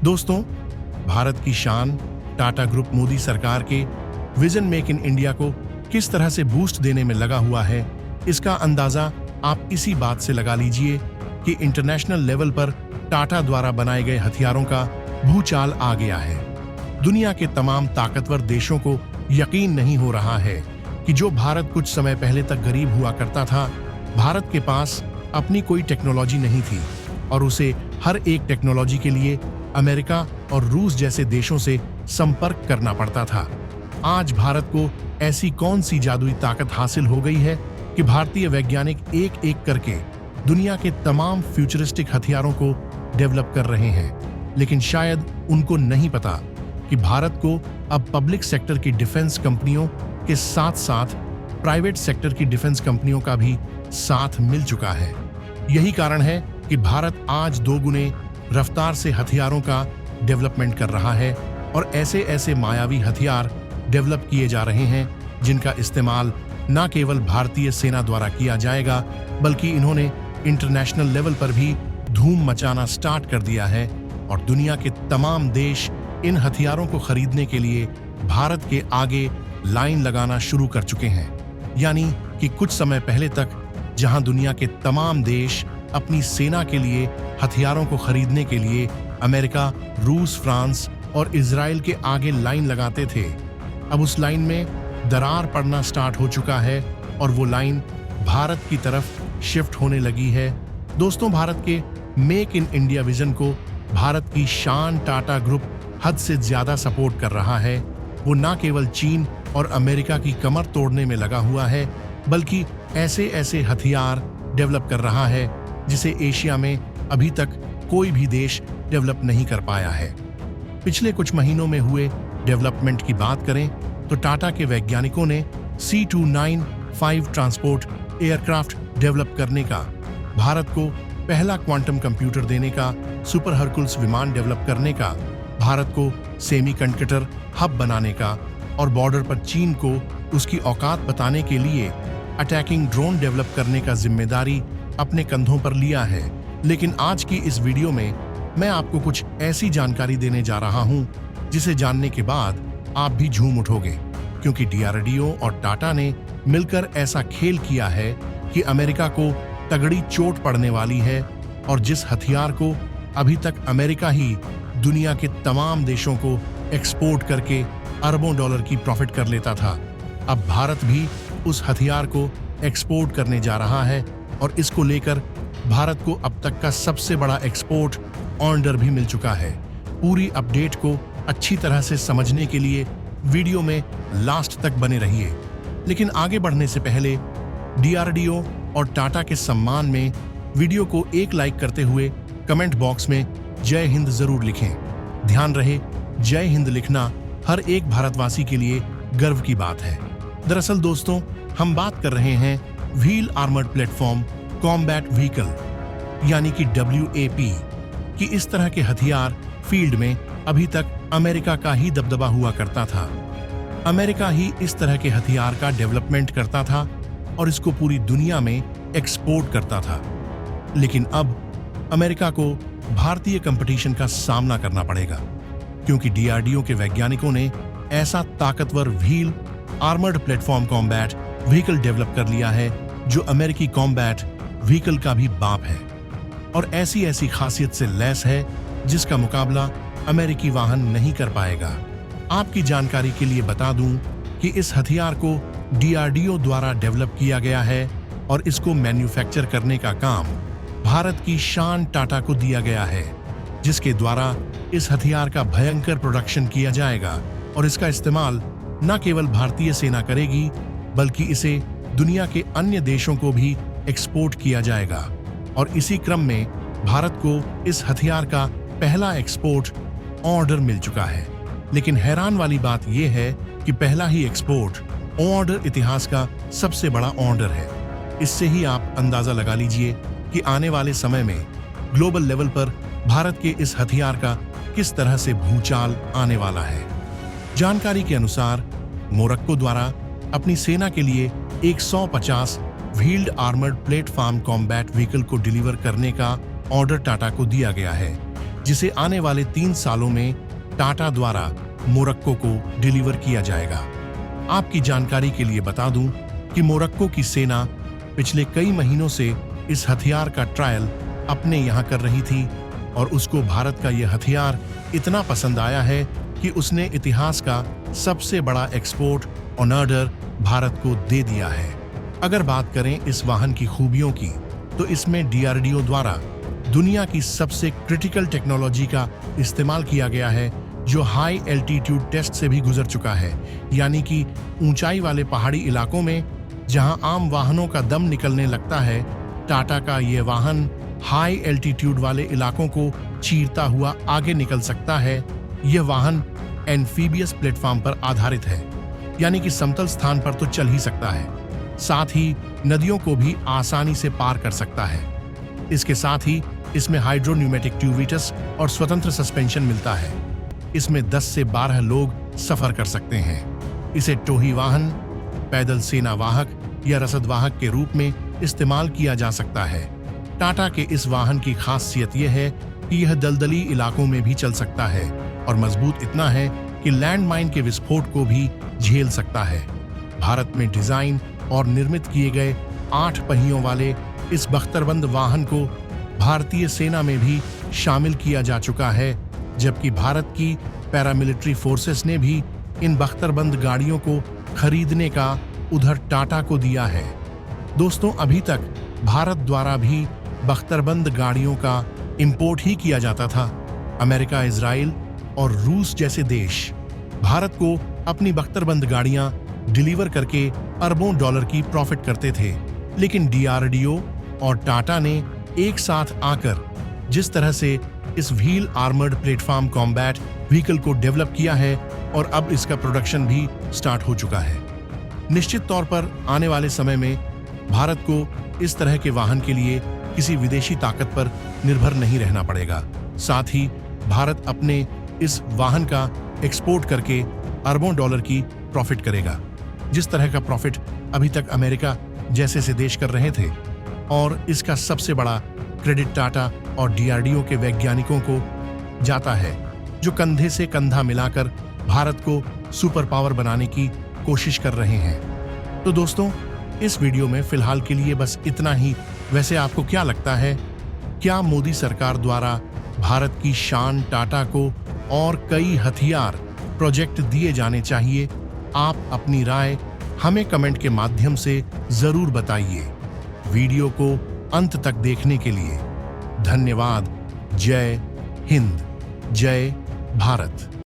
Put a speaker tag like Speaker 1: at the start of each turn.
Speaker 1: दोस्तों, भारत की शान टाटा ग्रुप मोदी सरकार के विजन मेक इन इंडिया को किस तरह से बूस्ट देने में लगा हुआ है, इसका अंदाजा आप इसी बात से लगा लीजिए कि इंटरनेशनल लेवल पर टाटा द्वारा बनाए गए हथियारों का भूचाल आ गया है। दुनिया के तमाम ताकतवर देशों को यकीन नहीं हो रहा है कि जो भारत कुछ समय पहले तक गरीब हुआ करता था, भारत के पास अपनी कोई टेक्नोलॉजी नहीं थी और उसे हर एक टेक्नोलॉजी के लिए अमेरिका और रूस जैसे देशों से संपर्क करना पड़ता था। आज भारत को ऐसी कौन सी जादुई ताकत हासिल हो गई है कि भारतीय वैज्ञानिक एक एक करके दुनिया के तमाम फ्यूचरिस्टिक हथियारों को डेवलप कर रहे हैं, लेकिन शायद उनको नहीं पता कि भारत को अब पब्लिक सेक्टर की डिफेंस कंपनियों के साथ साथ प्राइवेट सेक्टर की डिफेंस कंपनियों का भी साथ मिल चुका है। यही कारण है कि भारत आज 2 गुने रफ्तार से हथियारों का डेवलपमेंट कर रहा है और ऐसे ऐसे मायावी हथियार डेवलप किए जा रहे हैं जिनका इस्तेमाल न केवल भारतीय सेना द्वारा किया जाएगा, बल्कि इन्होंने इंटरनेशनल लेवल पर भी धूम मचाना स्टार्ट कर दिया है और दुनिया के तमाम देश इन हथियारों को खरीदने के लिए भारत के आगे लाइन लगाना शुरू कर चुके हैं। यानी कि कुछ समय पहले तक जहां दुनिया के तमाम देश अपनी सेना के लिए हथियारों को खरीदने के लिए अमेरिका, रूस, फ्रांस और इजराइल के आगे लाइन लगाते थे, अब उस लाइन में दरार पड़ना स्टार्ट हो चुका है और वो लाइन भारत की तरफ शिफ्ट होने लगी है। दोस्तों, भारत के मेक इन इंडिया विजन को भारत की शान टाटा ग्रुप हद से ज्यादा सपोर्ट कर रहा है। वो न केवल चीन और अमेरिका की कमर तोड़ने में लगा हुआ है, बल्कि ऐसे ऐसे हथियार डेवलप कर रहा है जिसे एशिया में अभी तक कोई भी देश डेवलप नहीं कर पाया है। पिछले कुछ महीनों में हुए डेवलपमेंट की बात करें तो टाटा के वैज्ञानिकों ने C295 ट्रांसपोर्ट एयरक्राफ्ट डेवलप करने का, भारत को पहला क्वांटम कंप्यूटर देने का, सुपर हरकुल्स विमान डेवलप करने का, भारत को सेमीकंडक्टर हब बनाने का और बॉर्डर पर चीन को उसकी औकात बताने के लिए अटैकिंग ड्रोन डेवलप करने का जिम्मेदारी अपने कंधों पर लिया है। लेकिन आज की इस वीडियो में मैं आपको कुछ ऐसी जानकारी देने जा रहा हूं जिसे जानने के बाद आप भी झूम उठोगे, क्योंकि DRDO और टाटा ने मिलकर ऐसा खेल किया है कि अमेरिका को तगड़ी चोट पड़ने वाली है और जिस हथियार को अभी तक अमेरिका ही दुनिया के तमाम देशों को एक्सपोर्ट करके अरबों डॉलर की प्रॉफिट कर लेता था, अब भारत भी उस हथियार को एक्सपोर्ट करने जा रहा है और इसको लेकर भारत को अब तक का सबसे बड़ा एक्सपोर्ट ऑर्डर भी मिल चुका है। पूरी अपडेट को अच्छी तरह से समझने के लिए वीडियो में लास्ट तक बने रहिए। लेकिन आगे बढ़ने से पहले DRDO और टाटा के सम्मान में वीडियो को एक लाइक करते हुए कमेंट बॉक्स में जय हिंद जरूर लिखें। ध्यान रहे, जय हिंद लिखना हर एक भारतवासी के लिए गर्व की बात है। दरअसल दोस्तों, हम बात कर रहे हैं wheel armoured platform combat vehicle यानी कि WAP कि इस तरह के हथियार फील्ड में अभी तक अमेरिका का ही दबदबा हुआ करता था। अमेरिका ही इस तरह के हथियार का डेवलपमेंट करता था और इसको पूरी दुनिया में एक्सपोर्ट करता था। लेकिन अब अमेरिका को भारतीय कंपटीशन का सामना करना पड़ेगा, क्योंकि DRDO के वैज्ञानिकों ने ऐसा ताकतवर wheel armoured platform combat vehicle develop कर लिया है जो अमेरिकी कॉम्बैट व्हीकल का भी बाप है और ऐसी ऐसी खासियत से लैस है जिसका मुकाबला अमेरिकी वाहन नहीं कर पाएगा। आपकी जानकारी के लिए बता दूं कि इस हथियार को DRDO द्वारा डेवलप किया गया है और इसको मैन्युफैक्चर करने का काम भारत की शान टाटा को दिया गया है, जिसके द्वारा इस हथियार का भयंकर प्रोडक्शन किया जाएगा और इसका इस्तेमाल न केवल भारतीय सेना करेगी, बल्कि इसे दुनिया के अन्य देशों को भी एक्सपोर्ट किया जाएगा। और इसी क्रम में भारत को इस हथियार का पहला एक्सपोर्ट ऑर्डर मिल चुका है। लेकिन हैरान वाली बात यह है कि पहला ही एक्सपोर्ट ऑर्डर इतिहास का सबसे बड़ा ऑर्डर है। इससे ही आप अंदाजा लगा लीजिए कि आने वाले समय में ग्लोबल लेवल पर भारत के इस हथियार का किस तरह से भूचाल आने वाला है। जानकारी के अनुसार मोरक्को द्वारा अपनी सेना के लिए 150 wheeled armoured platform combat vehicle को डिलीवर करने का ऑर्डर टाटा को दिया गया है, जिसे आने वाले 3 सालों में टाटा द्वारा मोरक्को को डिलीवर किया जाएगा। आपकी जानकारी के लिए बता दूं कि मोरक्को की सेना पिछले कई महीनों से इस हथियार का ट्रायल अपने यहाँ कर रही थी और उसको भारत का यह हथियार इतना पसंद आया है कि उसने इतिहास का सबसे बड़ा एक्सपोर्ट ऑर्डर भारत को दे दिया है। अगर बात करें इस वाहन की खूबियों की, तो इसमें DRDO द्वारा दुनिया की सबसे क्रिटिकल टेक्नोलॉजी का इस्तेमाल किया गया है, जो हाई एल्टीट्यूड टेस्ट से भी गुजर चुका है। यानी कि ऊंचाई वाले पहाड़ी इलाकों में जहां आम वाहनों का दम निकलने लगता है, टाटा का ये वाहन हाई एल्टीट्यूड वाले इलाकों को चीरता हुआ आगे निकल सकता है। यह वाहन एम्फीबियस प्लेटफॉर्म पर आधारित है, यानी कि समतल स्थान पर तो चल ही सकता है, साथ ही नदियों को भी आसानी से पार कर सकता है। इसके साथ ही इसमें हाइड्रोन्यूमेटिक ट्यूबिटस और स्वतंत्र सस्पेंशन मिलता है। इसमें 10 से 12 लोग सफर कर सकते हैं। इसे टोही वाहन, पैदल सेना वाहक या रसद वाहक के रूप में इस्तेमाल किया जा सकता है। टाटा के इस वाहन की खासियत यह है कि यह दलदली इलाकों में भी चल सकता है और मजबूत इतना है कि लैंडमाइन के विस्फोट को भी झेल सकता है। भारत में डिजाइन और निर्मित किए गए 8 पहियों वाले इस बख्तरबंद वाहन को भारतीय सेना में भी शामिल किया जा चुका है, जबकि भारत की पैरामिलिट्री फोर्सेस ने भी इन बख्तरबंद गाड़ियों को खरीदने का उधर टाटा को दिया है। दोस्तों, अभी तक भारत द्वारा भी बख्तरबंद गाड़ियों का इंपोर्ट ही किया जाता था। अमेरिका, इजराइल और रूस जैसे देश भारत को अपनी बख्तरबंद गाड़ियां डिलीवर करके अरबों डॉलर की प्रॉफिट करते थे, लेकिन DRDO और टाटा ने एक साथ आकर जिस तरह से इस wheel armoured platform combat vehicle को डेवलप किया है और अब इसका प्रोडक्शन भी स्टार्ट हो चुका है। निश्चित तौर पर आने वाले समय में भारत को इस तरह के वाहन के लिए किसी विदेशी ताकत पर निर्भर नहीं रहना पड़ेगा। साथ ही भारत अपने इस वाहन का एक्सपोर्ट करके अरबों डॉलर की प्रॉफिट करेगा, जिस तरह का प्रॉफिट अभी तक अमेरिका जैसे से देश कर रहे थे। और इसका सबसे बड़ा क्रेडिट टाटा और DRDO के वैज्ञानिकों को जाता है, जो कंधे से कंधा मिलाकर भारत को सुपर पावर बनाने की कोशिश कर रहे हैं। तो दोस्तों, इस वीडियो में फिलहाल के लिए बस इतना ही। वैसे आपको क्या लगता है, क्या मोदी सरकार द्वारा भारत की शान टाटा को और कई हथियार प्रोजेक्ट दिए जाने चाहिए? आप अपनी राय हमें कमेंट के माध्यम से जरूर बताइए। वीडियो को अंत तक देखने के लिए धन्यवाद। जय हिंद, जय भारत।